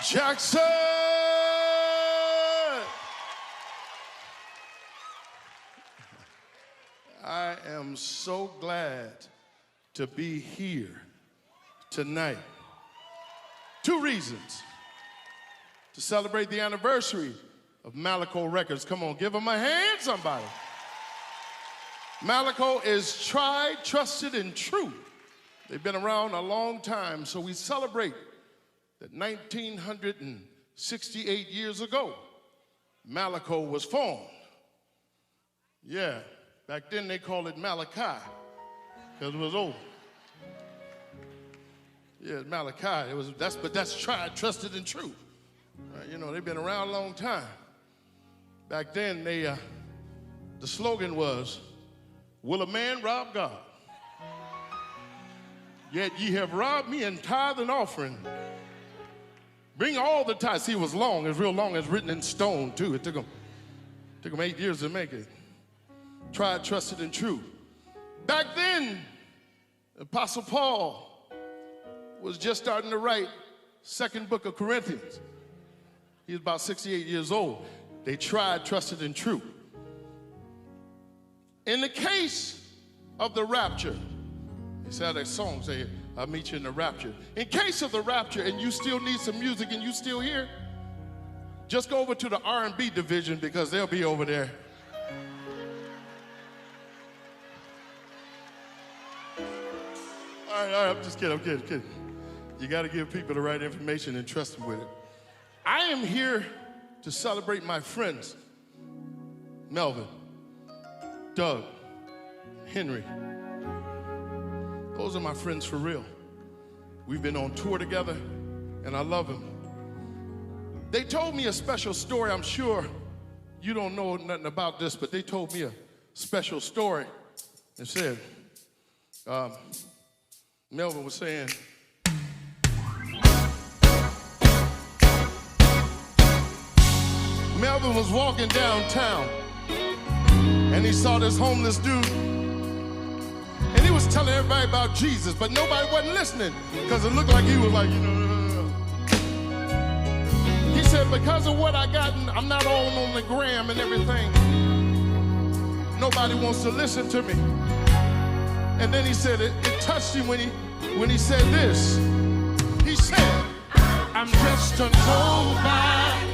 Jackson! I am so glad to be here tonight. 2 reasons. To celebrate the anniversary of Malaco Records. Come on, give them a hand, somebody. Malaco is tried, trusted, and true. They've been around a long time, so we celebrate that 1968 years ago, Malaco was formed. Yeah, back then they called it Malachi, because it was old. Yeah, Malachi, but that's tried, trusted, and true. You know, they've been around a long time. Back then, the slogan was, "Will a man rob God? Yet ye have robbed me in tithe and offering. Bring all the tithes." See, it was long. It was real long. It's written in stone, too. It took them 8 years to make it. Tried, trusted, and true. Back then, Apostle Paul was just starting to write 2nd book of Corinthians. He was about 68 years old. They tried, trusted, and true. In the case of the rapture, they said that song say, "I'll meet you in the rapture." In case of the rapture and you still need some music and you still here, just go over to the R&B division because they'll be over there. All right, I'm just kidding. You got to give people the right information and trust them with it. I am here to celebrate my friends, Melvin, Doug, Henry. Those are my friends for real. We've been on tour together, and I love them. They told me a special story. I'm sure you don't know nothing about this, but they told me a special story and said, Melvin was saying, Melvin was walking downtown, and he saw this homeless dude, and he was telling everybody about Jesus, but nobody wasn't listening because it looked like he was like, He said, because of what I got, I'm not on the gram and everything. Nobody wants to listen to me. And then he said it touched him when he said this. He said, I'm just a nobody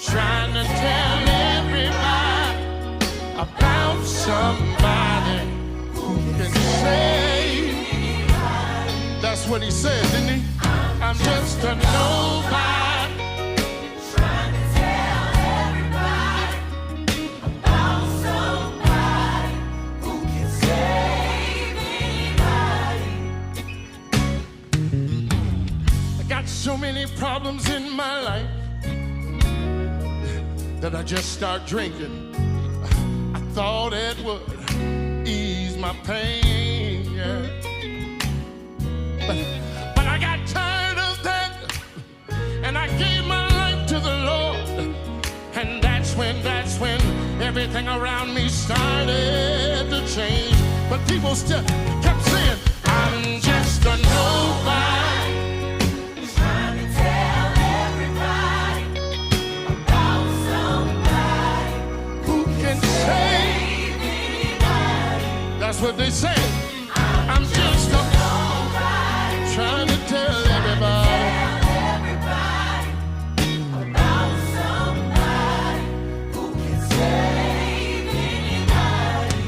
trying to tell everybody about somebody who can save me. That's what he said, didn't he? I'm just a nobody trying to tell everybody about somebody who can save anybody. I got so many problems in my life that I just start drinking. I thought it would ease my pain, yeah. But I got tired of that, and I gave my life to the Lord. And that's when everything around me started to change. But people still kept saying, I'm just a nobody. That's what they say. I'm just a nobody trying to tell everybody about somebody who can save anybody.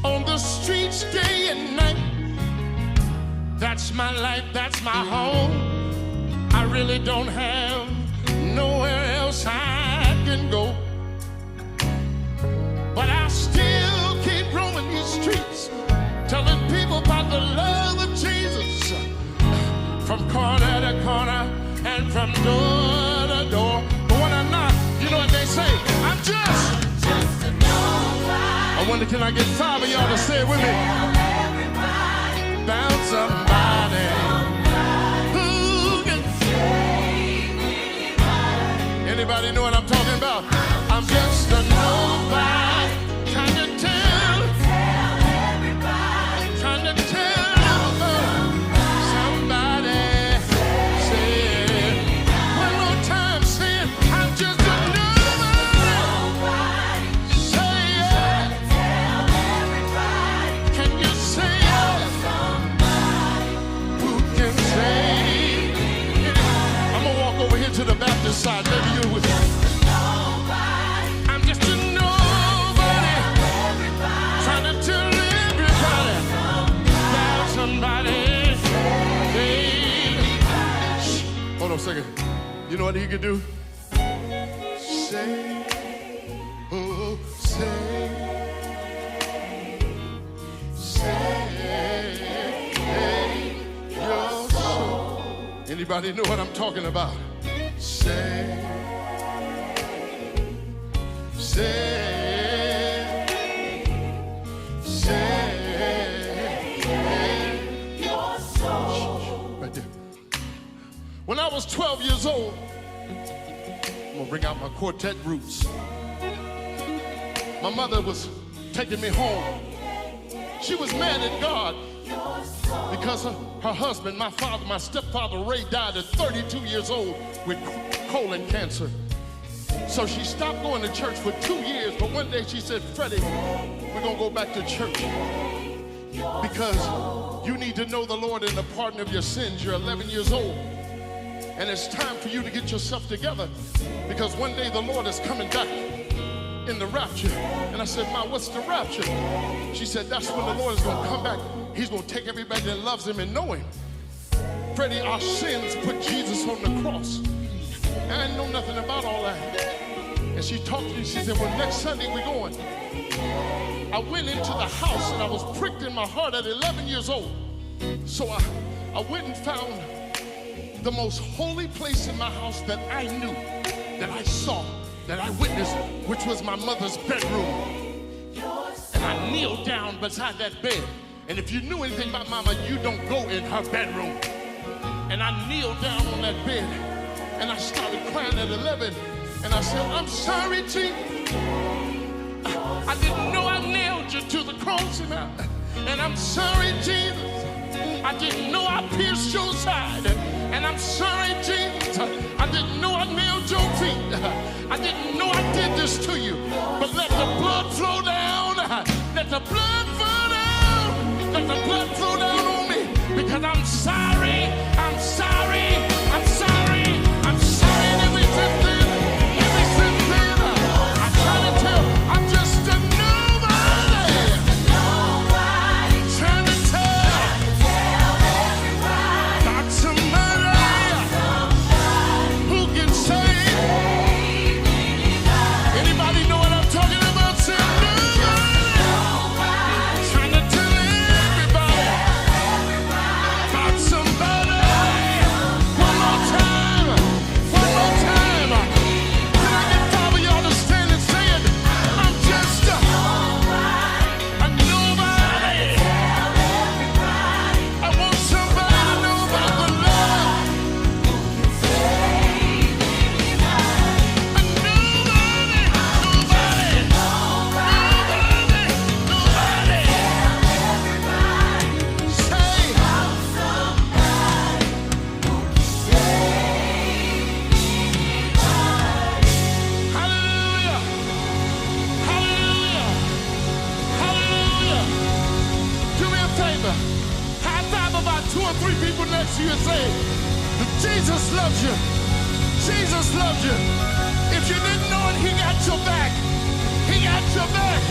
On the streets day and night, that's my life, that's my home. I really don't have nowhere else I can go. But I still keep roaming these streets, telling people about the love of Jesus, from corner to corner and from door to door. But when I'm not, you know what they say? I'm just a nobody. I wonder, can I get 5 of y'all to say it with me? Tell everybody about somebody who can save anybody. Anybody know what I'm talking about? I'm just a nobody. Trying to tell everybody, somebody You know what he could do? Say, oh, say your soul. Anybody know what I'm talking about? Say your soul. Right there. When I was 12 years old, I'm gonna bring out my quartet roots. My mother was taking me home. She was mad at God because her husband, my father, my stepfather Ray, died at 32 years old with colon cancer. So she stopped going to church for 2 years, but one day she said, Freddie, we're gonna go back to church because you need to know the Lord and the pardon of your sins. You're 11 years old. And it's time for you to get yourself together because one day the Lord is coming back in the rapture. And I said, Ma, what's the rapture? She said, that's when the Lord is going to come back. He's going to take everybody that loves him and know him. Freddie, our sins put Jesus on the cross. And I didn't know nothing about all that. And she talked to me. She said, well, next Sunday we're going. I went into the house and I was pricked in my heart at 11 years old. So I went and found the most holy place in my house that I knew, that I saw, that I witnessed, which was my mother's bedroom. And I kneeled down beside that bed. And if you knew anything about Mama, you don't go in her bedroom. And I kneeled down on that bed and I started crying at 11. And I said, I'm sorry, Jesus. I didn't know I nailed you to the cross. And I'm sorry, Jesus. I didn't know I pierced your side. And I'm sorry, Jesus. I didn't know I nailed your feet. I didn't know I did this to you. But let the blood flow down. Let the blood flow down. Let the blood flow down on me. Because I'm sorry. I'm sorry. I'm sorry. I'm sorry. And ever since then, I try to tell, I'm just a nobody. Trying to tell everybody. Not somebody who can save anybody know what I'm talking about? Say nobody. Trying to tell everybody. Not somebody. One more time. One more time. Can I get 5 of y'all to stand and say it? I'm just a nobody. I want somebody to know about the love. Hallelujah. Hallelujah. Hallelujah. Do me a favor. High five about 2 or 3 people next to you and say, Jesus loves you. Jesus loves you. If you didn't know it, he got your back. He got your back.